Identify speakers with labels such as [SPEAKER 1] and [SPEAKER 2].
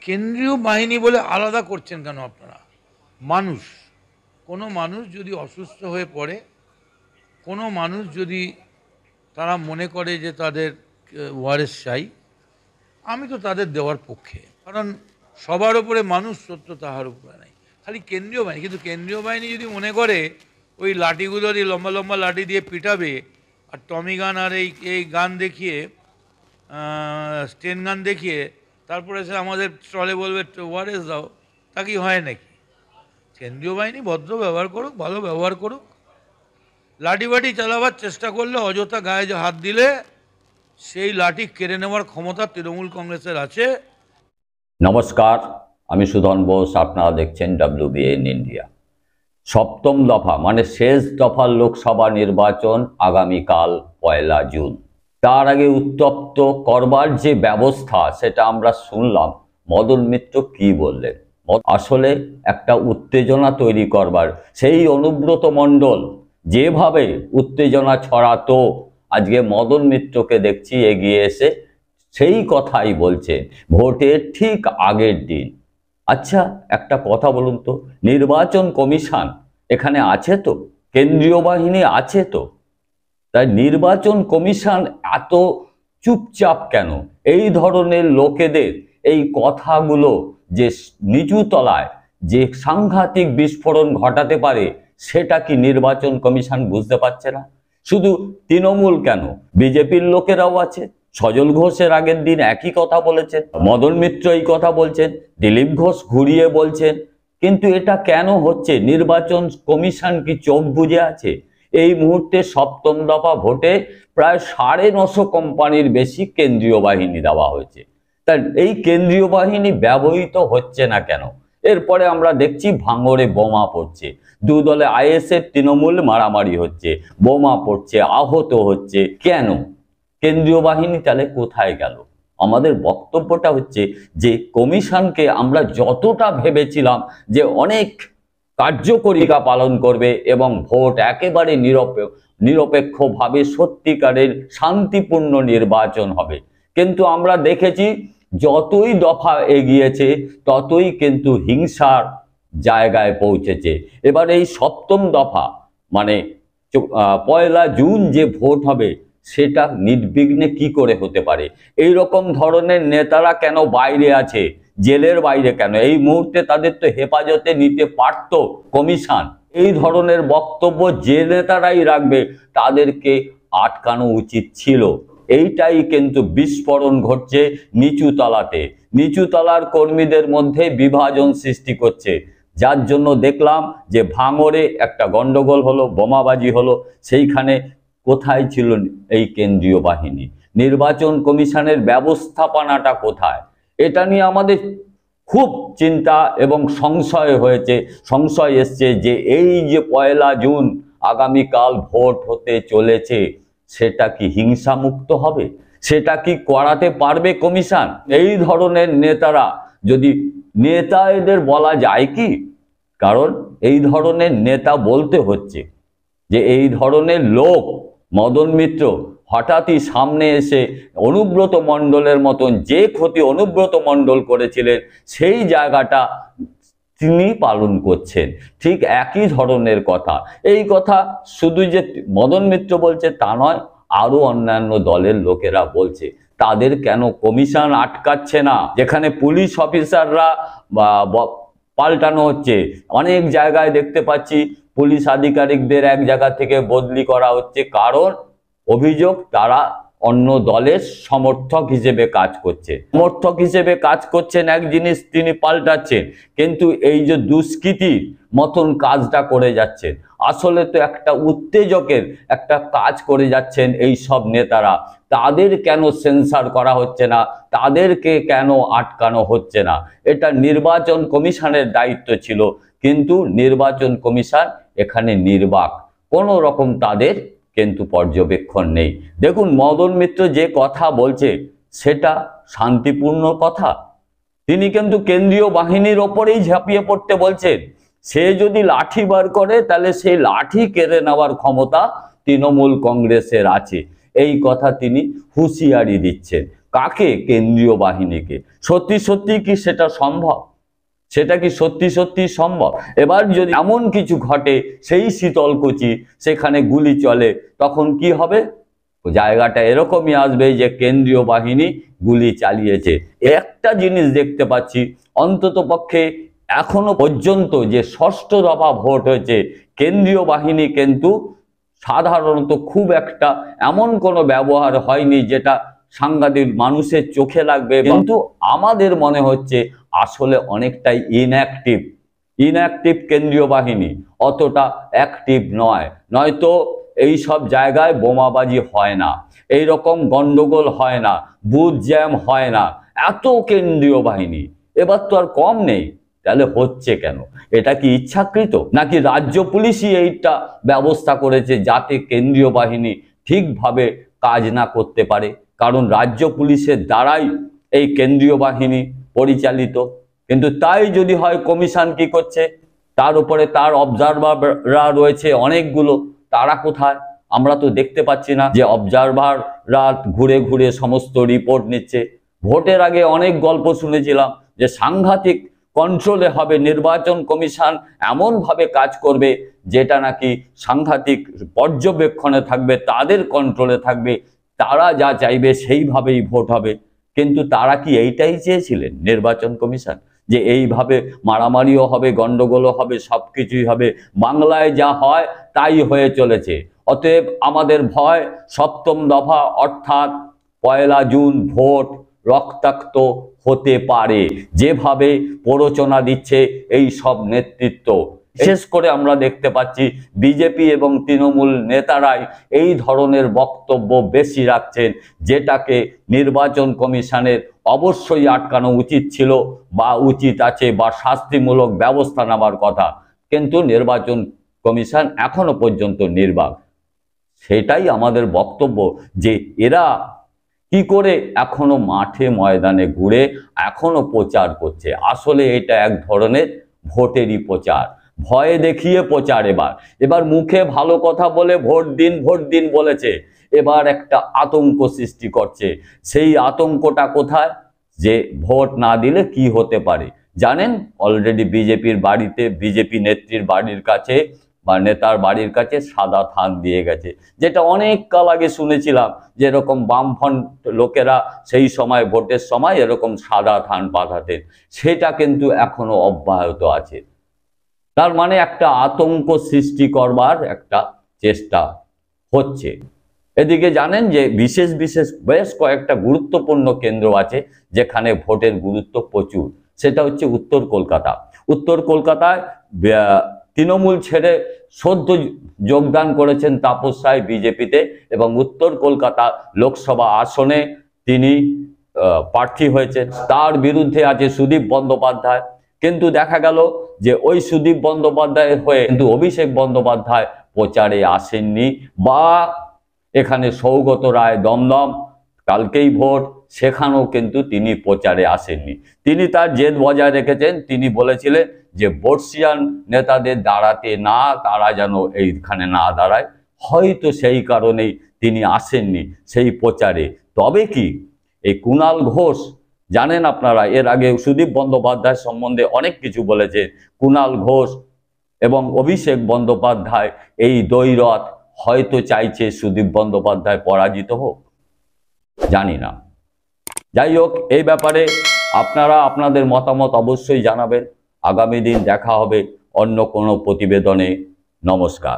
[SPEAKER 1] কেন্দ্রীয় বাহিনী বলে আলাদা করছেন কেন আপনারা? মানুষ, কোনো মানুষ যদি অসুস্থ হয়ে পড়ে, কোনো মানুষ যদি তারা মনে করে যে তাদের ওয়ারেস চাই, আমি তো তাদের দেওয়ার পক্ষে। কারণ সবার উপরে মানুষ সত্য, তাহার উপরে নাই। খালি কেন্দ্রীয় বাহিনী, কিন্তু কেন্দ্রীয় বাহিনী যদি মনে করে ওই লাঠিগুলো দিয়ে লম্বা লম্বা লাঠি দিয়ে পিটাবে, আর টমি গান আর এই গান দেখিয়ে, স্টেন গান দেখিয়ে তারপরে সে আমাদের স্টলে বলবে ওয়ারেস দাও, তা কি হয় নাকি? কেন্দ্রীয় বাহিনী ভদ্র ব্যবহার করুক, ভালো ব্যবহার করুক। লাঠি বাটি চালাবার চেষ্টা করলে, অযথা গায়ে হাত দিলে সেই লাঠি কেড়ে নেওয়ার ক্ষমতা তৃণমূল কংগ্রেসের আছে।
[SPEAKER 2] নমস্কার, আমি সুধন বোস, আপনারা দেখছেন WBN ইন্ডিয়া। সপ্তম দফা মানে শেষ দফার লোকসভা নির্বাচন আগামীকাল 1 জুন। তার আগে উত্তপ্ত করবার যে ব্যবস্থা সেটা আমরা শুনলাম। মদন মিত্র কি বললেন? আসলে একটা উত্তেজনা তৈরি করবার, সেই অনুব্রত মণ্ডল যেভাবে উত্তেজনা ছড়াতো, আজকে মদন মিত্রকে দেখছি এগিয়ে এসে সেই কথাই বলছে ভোটের ঠিক আগের দিন। আচ্ছা, একটা কথা বলুন তো, নির্বাচন কমিশন এখানে আছে তো, কেন্দ্রীয় বাহিনী আছে তো, তাই নির্বাচন কমিশন এত চুপচাপ কেন? এই ধরনের লোকেদের এই কথাগুলো যে নিচু তলায় যে সাংঘাতিক বিস্ফোরণ ঘটাতে পারে, সেটা কি নির্বাচন কমিশন বুঝতে পারছে না? শুধু তৃণমূল কেন, বিজেপির লোকেরাও আছে। সজল ঘোষের আগের দিন একই কথা বলেছেন, মদন মিত্র এই কথা বলছেন, দিলীপ ঘোষ ঘুরিয়ে বলছেন। কিন্তু এটা কেন হচ্ছে? নির্বাচন কমিশন কি চোখ বুজে আছে? এই মুহূর্তে সপ্তম দফা ভোটে প্রায় 950 কোম্পানির বেশি কেন্দ্রীয় বাহিনী দেওয়া হয়েছে। তাই এই কেন্দ্রীয় বাহিনী ব্যবহৃত হচ্ছে না কেন? এরপরে আমরা দেখছি ভাঙড়ে বোমা পড়ছে, দু দলে আইএসএফ তৃণমূল মারামারি হচ্ছে, বোমা পড়ছে, আহত হচ্ছে। কেন? কেন্দ্রীয় বাহিনী তাহলে কোথায় গেল? আমাদের বক্তব্যটা হচ্ছে যে কমিশনকে আমরা যতটা ভেবেছিলাম যে অনেক কার্যকরিতা পালন করবে এবং ভোট একেবারে নিরপেক্ষভাবে সত্যিকারের শান্তিপূর্ণ নির্বাচন হবে, কিন্তু আমরা দেখেছি যতই দফা এগিয়েছে ততই কিন্তু হিংসার জায়গায় পৌঁছেছে। এবার এই সপ্তম দফা মানে 1 জুন যে ভোট হবে, সেটা নির্বিঘ্নে কি করে হতে পারে? এই রকম ধরনের নেতারা কেন বাইরে আছে, জেলের বাইরে কেন? এই মুহূর্তে তাদের তো হেফাজতে নিতে পারতো কমিশন। এই ধরনের বক্তব্য যে নেতারাই রাখবে তাদেরকে আটকানো উচিত ছিল। এইটাই কিন্তু বিস্ফোরণ ঘটছে নিচু তলাতে, নিচু তলার কর্মীদের মধ্যে বিভাজন সৃষ্টি করছে, যার জন্য দেখলাম যে ভাঙড়ে একটা গন্ডগোল হলো, বোমাবাজি হলো। সেইখানে কোথায় ছিল এই কেন্দ্রীয় বাহিনী? নির্বাচন কমিশনের ব্যবস্থাপনাটা কোথায়? এটা নিয়ে আমাদের খুব চিন্তা এবং সংশয় এসছে যে এই যে 1 জুন আগামীকাল ভোট হতে চলেছে, সেটা কি হিংসামুক্ত হবে? সেটা কি করাতে পারবে কমিশন? এই ধরনের নেতারা যদি নেতা এদের বলা যায় কি? কারণ এই ধরনের নেতা বলতে হচ্ছে যে এই ধরনের লোক মদন মিত্র হঠাৎই সামনে এসে অনুব্রত মণ্ডলের মতন যে ক্ষতি অনুব্রত মণ্ডল করেছিলেন সেই জায়গাটা তিনি পালন করছেন। ঠিক একই ধরনের কথা। এই কথা শুধু যে মদন মিত্র বলছে তা নয়, আরো অন্যান্য দলের লোকেরা বলছে। তাদের কেন কমিশন আটকাচ্ছে না? যেখানে পুলিশ অফিসাররা পাল্টানো হচ্ছে, অনেক জায়গায় দেখতে পাচ্ছি পুলিশ আধিকারিকদের এক জায়গা থেকে বদলি করা হচ্ছে, কারণ অভিযোগ তারা অন্য দলের সমর্থক হিসেবে কাজ করছে। সমর্থক হিসেবে কাজ করছেন এক জিনিস, তিনি পাল্টাচ্ছেন, কিন্তু এই যে দুষ্কৃতির মতন কাজটা করে যাচ্ছেন, আসলে তো একটা উত্তেজকের একটা কাজ করে যাচ্ছেন এই সব নেতারা। তাদের কেন সেন্সার করা হচ্ছে না? তাদেরকে কেন আটকানো হচ্ছে না? এটা নির্বাচন কমিশনের দায়িত্ব ছিল, কিন্তু নির্বাচন কমিশন এখানে নির্বাক, কোনো রকম তাদের কিন্তু পর্যবেক্ষণ নেই। দেখুন, মদন মিত্র যে কথা বলছে সেটা শান্তিপূর্ণ কথা। তিনি কিন্তু কেন্দ্রীয় বাহিনীর ওপরেই ঝাঁপিয়ে পড়তে বলছেন। সে যদি লাঠি বার করে তাহলে সেই লাঠি কেড়ে নেওয়ার ক্ষমতা তৃণমূল কংগ্রেসের আছে, এই কথা তিনি হুঁশিয়ারি দিচ্ছেন। কাকে? কেন্দ্রীয় বাহিনীকে। সত্যি সত্যি কি সেটা সম্ভব? সেটা কি সত্যি সত্যি সম্ভব? এবার যদি এমন কিছু ঘটে, সেই শীতলকুচি সেখানে গুলি চলে, তখন কি হবে? জায়গাটা এরকমই আসবে যে কেন্দ্রীয় বাহিনী গুলি চালিয়েছে। একটা জিনিস দেখতে পাচ্ছি, অন্তত পক্ষে এখনো পর্যন্ত যে ষষ্ঠ দফা ভোট হয়েছে, কেন্দ্রীয় বাহিনী কিন্তু সাধারণত খুব একটা এমন কোনো ব্যবহার হয়নি যেটা সাংঘাতিক মানুষের চোখে লাগবে। কিন্তু আমাদের মনে হচ্ছে আসলে অনেকটাই ইনঅ্যাক্টিভ কেন্দ্রীয় বাহিনী, অতটা অ্যাক্টিভ নয়। নয়তো এই সব জায়গায় বোমাবাজি হয় না, এই রকম গন্ডগোল হয় না, বুথ জ্যাম হয় না। এত কেন্দ্রীয় বাহিনী এবার তো আর কম নেই, তাহলে হচ্ছে কেন? এটা কি ইচ্ছাকৃত, নাকি রাজ্য পুলিশই এইটা ব্যবস্থা করেছে যাতে কেন্দ্রীয় বাহিনী ঠিকভাবে কাজ না করতে পারে? কারণ রাজ্য পুলিশের দ্বারাই এই কেন্দ্রীয় বাহিনী পরিচালিত। কিন্তু তাই যদি হয়, কমিশন কি করছে? তার উপরে তার অবজারভাররা রয়েছে অনেকগুলো, তারা কোথায়? আমরা তো দেখতে পাচ্ছি না যে অবজারভাররা ঘুরে ঘুরে সমস্ত রিপোর্ট নিচ্ছে। ভোটের আগে অনেক গল্প শুনেছিলাম যে সাংঘাতিক কন্ট্রোলে হবে, নির্বাচন কমিশন এমনভাবে কাজ করবে যেটা নাকি সাংঘাতিক পর্যবেক্ষণে থাকবে, তাদের কন্ট্রোলে থাকবে, তারা যা চাইবে সেইভাবেই ভোট হবে। কিন্তু তারা কি এইটাই চেয়েছিলেন নির্বাচন কমিশন, যে এইভাবে মারামারিও হবে, গন্ডগোলও হবে, সবকিছুই হবে? বাংলায় যা হয় তাই হয়ে চলেছে। অতএব আমাদের ভয় সপ্তম দফা অর্থাৎ 1 জুন ভোট রক্তাক্ত হতে পারে, যেভাবে প্ররোচনা দিচ্ছে এই সব নেতৃত্ব। বিশেষ করে আমরা দেখতে পাচ্ছি বিজেপি এবং তৃণমূল নেতারাই এই ধরনের বক্তব্য বেশি রাখছেন, যেটাকে নির্বাচন কমিশনের অবশ্যই আটকানো উচিত ছিল বা উচিত আছে, বা শাস্তিমূলক ব্যবস্থা নেওয়ার কথা। কিন্তু নির্বাচন কমিশন এখনো পর্যন্ত নির্বাক। সেটাই আমাদের বক্তব্য যে এরা কি করে এখনো মাঠে ময়দানে ঘুরে এখনো প্রচার করছে। আসলে এটা এক ধরনের ভোটেরই প্রচার, ভয়ে দেখিয়ে প্রচার। এবার মুখে ভালো কথা বলে ভোট দিন বলেছে, এবার একটা আতঙ্ক সৃষ্টি করছে। সেই আতঙ্কটা কোথায়? যে ভোট না দিলে কি হতে পারে জানেন? অলরেডি বিজেপির বাড়িতে, বিজেপি নেত্রীর বাড়ির কাছে বা নেতার বাড়ির কাছে সাদা থান দিয়ে গেছে, যেটা অনেক কাল আগে শুনেছিলাম যে এরকম বামফ্রন্ট লোকেরা সেই সময় ভোটের সময় এরকম সাদা থান পাঠাতেন। সেটা কিন্তু এখনো অব্যাহত আছে। তার মানে একটা আতঙ্ক সৃষ্টি করবার একটা চেষ্টা হচ্ছে। এদিকে জানেন যে বিশেষ বেশ কয়েকটা গুরুত্বপূর্ণ কেন্দ্র আছে যেখানে ভোটের গুরুত্ব প্রচুর। সেটা হচ্ছে উত্তর কলকাতায় তৃণমূল ছেড়ে সদ্য যোগদান করেছেন তাপস রায় বিজেপিতে, এবং উত্তর কলকাতা লোকসভা আসনে তিনি প্রার্থী হয়েছেন। তার বিরুদ্ধে আছে সুদীপ বন্দ্যোপাধ্যায়। কিন্তু দেখা গেল যে ওই সুদীপ বন্দ্যোপাধ্যায়ের হয়ে কিন্তু অভিষেক বন্দ্যোপাধ্যায় প্রচারে আসেননি, বা এখানে সৌগত রায় দমদম, কালকেই ভোট, সেখানেও কিন্তু তিনি প্রচারে আসেননি। তিনি তার জেদ বজায় রেখেছেন। তিনি বলেছিলেন যে বর্ষিয়ান নেতাদের দাঁড়াতে না, তারা যেন এইখানে না দাঁড়ায়। হয়তো সেই কারণেই তিনি আসেননি সেই প্রচারে। তবে কি এই কুণাল ঘোষ, জানেন আপনারা এর আগে সুদীপ বন্দ্যোপাধ্যায় সম্বন্ধে অনেক কিছু বলেছে। কুণাল ঘোষ এবং অভিষেক বন্দ্যোপাধ্যায় এই দ্বৈরথ হয়তো চাইছে সুদীপ বন্দ্যোপাধ্যায় পরাজিত হোক, জানি না। যাই হোক, এই ব্যাপারে আপনারা আপনাদের মতামত অবশ্যই জানাবেন। আগামী দিন দেখা হবে অন্য কোনো প্রতিবেদনে। নমস্কার।